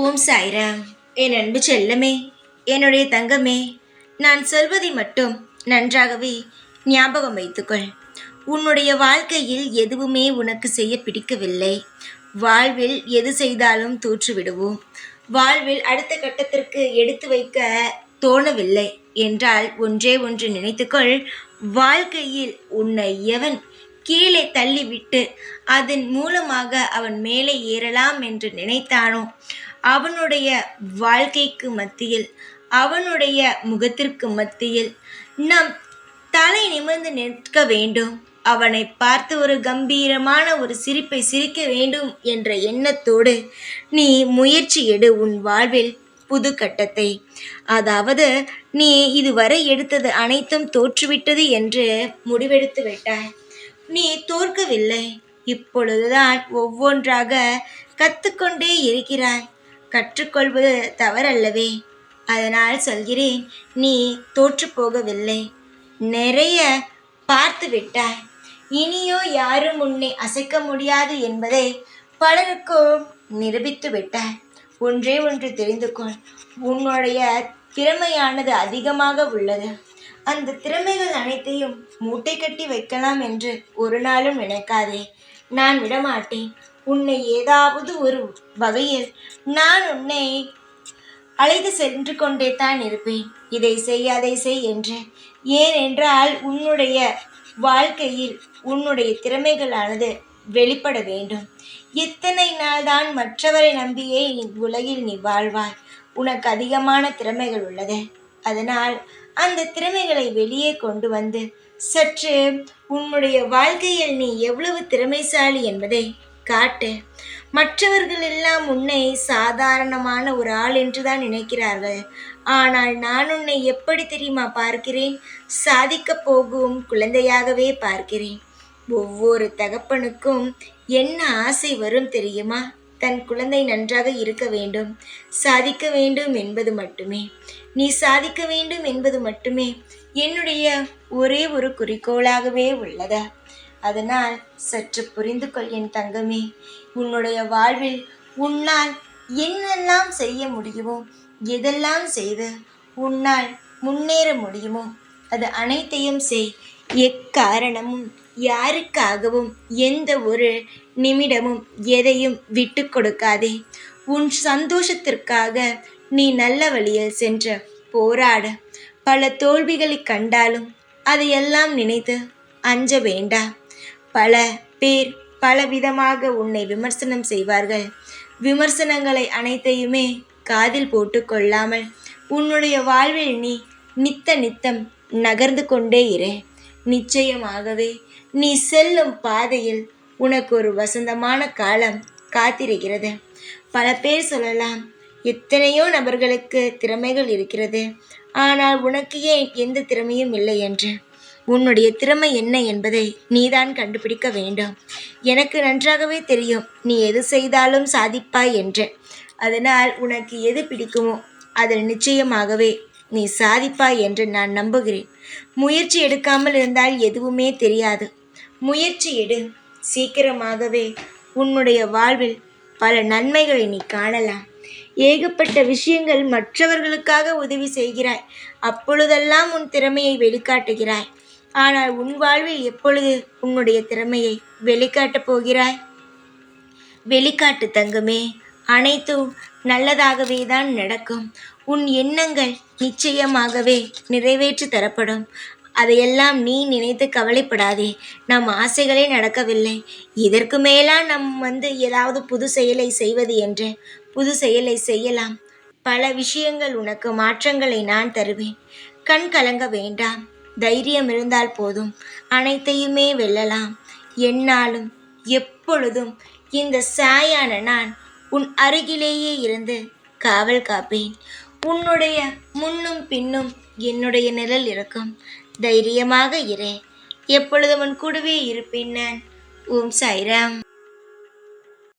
ஓம் சாய்ராம். என் அன்பு செல்லமே, என்னுடைய தங்கமே, நான் சொல்வதை மட்டும் நன்றாகவே ஞாபகம் வைத்துக்கொள். உன்னுடைய வாழ்க்கையில் எதுவுமே உனக்கு செய்ய பிடிக்கவில்லை. வாழ்வில் எது செய்தாலும் தோற்றுவிடுவோம். வாழ்வில் அடுத்த கட்டத்திற்கு எடுத்து வைக்க தோணவில்லை என்றால் ஒன்றே ஒன்று நினைத்துக்கொள். வாழ்க்கையில் உன்னை எவன் கீழே தள்ளிவிட்டு அதன் மூலமாக அவன் மேலே ஏறலாம் என்று நினைத்தானோ, அவனுடைய வாழ்க்கைக்கு மத்தியில், அவனுடைய முகத்திற்கு மத்தியில் நாம் தலை நிமிர்ந்து நிற்க வேண்டும். அவனை பார்த்து ஒரு கம்பீரமான ஒரு சிரிப்பை சிரிக்க வேண்டும் என்ற எண்ணத்தோடு நீ முயற்சி எடு உன் வாழ்வில் புது கட்டத்தை. அதாவது நீ இதுவரை எடுத்தது அனைத்தும் தோற்றுவிட்டது என்று முடிவெடுத்து விட்டாய். நீ தோற்கவில்லை. இப்பொழுதுதான் ஒவ்வொன்றாக கற்றுக்கொண்டே இருக்கிறாய். கற்றுக்கொள்வது தவறல்லவே. அதனால் சொல்கிறேன், நீ தோற்று போகவில்லை. நிறைய பார்த்து விட்டாய். இனியோ யாரும் உன்னை அசைக்க முடியாது என்பதை பலருக்கும் நிரூபித்து விட்டாய். ஒன்றே ஒன்று தெரிந்து கொள். உன்னுடைய திறமையானது அதிகமாக உள்ளது. அந்த திறமைகள் அனைத்தையும் மூட்டை கட்டி வைக்கலாம் என்று ஒரு நாளும் நினைக்காதே. நான் விடமாட்டேன். உன்னை ஏதாவது ஒரு வகையில் நான் உன்னை அழைத்து சென்று கொண்டே தான் இருப்பேன். இதை செய் அதை செய் என்று. ஏனென்றால் உன்னுடைய வாழ்க்கையில் உன்னுடைய திறமைகளானது வெளிப்பட வேண்டும். எத்தனை நாள் தான் மற்றவரை நம்பியே உலகில் நீ வாழ்வாய்? உனக்கு அதிகமான திறமைகள் உள்ளது. அதனால் அந்த திறமைகளை வெளியே கொண்டு வந்து சற்று உன்னுடைய வாழ்க்கையில் நீ எவ்வளவு திறமைசாலி என்பதை காட்டு. மற்றவர்கள் எல்லாம் உன்னை சாதாரணமான ஒரு ஆள் என்றுதான் நினைக்கிறார்கள். ஆனால் நான் உன்னை எப்படி தெரியுமா பார்க்கிறேன்? சாதிக்கப் போகும் குழந்தையாகவே பார்க்கிறேன். ஒவ்வொரு தகப்பனுக்கும் என்ன ஆசை வரும் தெரியுமா? தன் குழந்தை நன்றாக இருக்க வேண்டும், சாதிக்க வேண்டும் என்பது மட்டுமே. நீ சாதிக்க வேண்டும் என்பது மட்டுமே என்னுடைய ஒரே ஒரு குறிக்கோளாகவே உள்ளதா? அதனால் சற்று புரிந்து கொள் என் தங்கமே. உன்னுடைய வாழ்வில் உன்னால் என்னெல்லாம் செய்ய முடியுமோ, எதெல்லாம் செய்து உன்னால் முன்னேற முடியுமோ அது அனைத்தையும் செய். எக்காரணமும் யாருக்காகவும் எந்த ஒரு நிமிடமும் எதையும் விட்டு கொடுக்காதே. உன் சந்தோஷத்திற்காக நீ நல்ல வழியில் சென்று போராட. பல தோல்விகளை கண்டாலும் அதையெல்லாம் நினைத்து அஞ்ச வேண்டாம். பல பேர் பலவிதமாக உன்னை விமர்சனம் செய்வார்கள். விமர்சனங்களை அனைத்தையுமே காதில் போட்டு கொள்ளாமல் உன்னுடைய வாழ்வில் நீ நித்தம் நகர்ந்து கொண்டே இரு. நிச்சயமாகவே நீ செல்லும் பாதையில் உனக்கு ஒரு வசந்தமான காலம் காத்திருக்கிறது. பல பேர் சொல்லலாம், எத்தனையோ நபர்களுக்கு திறமைகள் இருக்கிறது, ஆனால் உனக்கு ஏன் எந்த திறமையும் இல்லை என்று. உன்னுடைய திறமை என்ன என்பதை நீதான் கண்டுபிடிக்க வேண்டும். எனக்கு நன்றாகவே தெரியும் நீ எது செய்தாலும் சாதிப்பாய் என்று. அதனால் உனக்கு எது பிடிக்குமோ அதில் நிச்சயமாகவே நீ சாதிப்பாய் என்று நான் நம்புகிறேன். முயற்சி எடுக்காமல் இருந்தால் எதுவுமே தெரியாது. முயற்சி எடு. சீக்கிரமாகவே உன்னுடைய வாழ்வில் பல நன்மைகளை நீ காணலாம். ஏகப்பட்ட விஷயங்கள் மற்றவர்களுக்காக உதவி செய்கிறாய். அப்பொழுதெல்லாம் உன் திறமையை வெளிக்காட்டுகிறாய். ஆனால் உன் வாழ்வில் எப்பொழுது உன்னுடைய திறமையை வெளிக்காட்டப் போகிறாய்? வெளிக்காட்டு தங்கமே. அனைத்தும் நல்லதாகவே தான் நடக்கும். உன் எண்ணங்கள் நிச்சயமாகவே நிறைவேற்றி தரப்படும். அதையெல்லாம் நீ நினைத்து கவலைப்படாதே. நம் ஆசைகளே நடக்கவில்லை, இதற்கு மேலா நம் ஏதாவது புது செயலை செய்வது என்று. புது செயலை செய்யலாம். பல விஷயங்கள் உனக்கு மாற்றங்களை நான் தருவேன். கண் கலங்க வேண்டாம். தைரியம் இருந்தால் போதும், அனைத்தையுமே வெல்லலாம். என்னாலும் எப்பொழுதும் இந்த சாயான நான் உன் அருகிலேயே இருந்து காவல் காப்பேன். உன்னுடைய முன்னும் பின்னும் என்னுடைய நிழல் இருக்கும். தைரியமாக இரு. எப்பொழுதும் உன் கூடவே இருப்பேன் நான். ஓம் சாய்ராம்.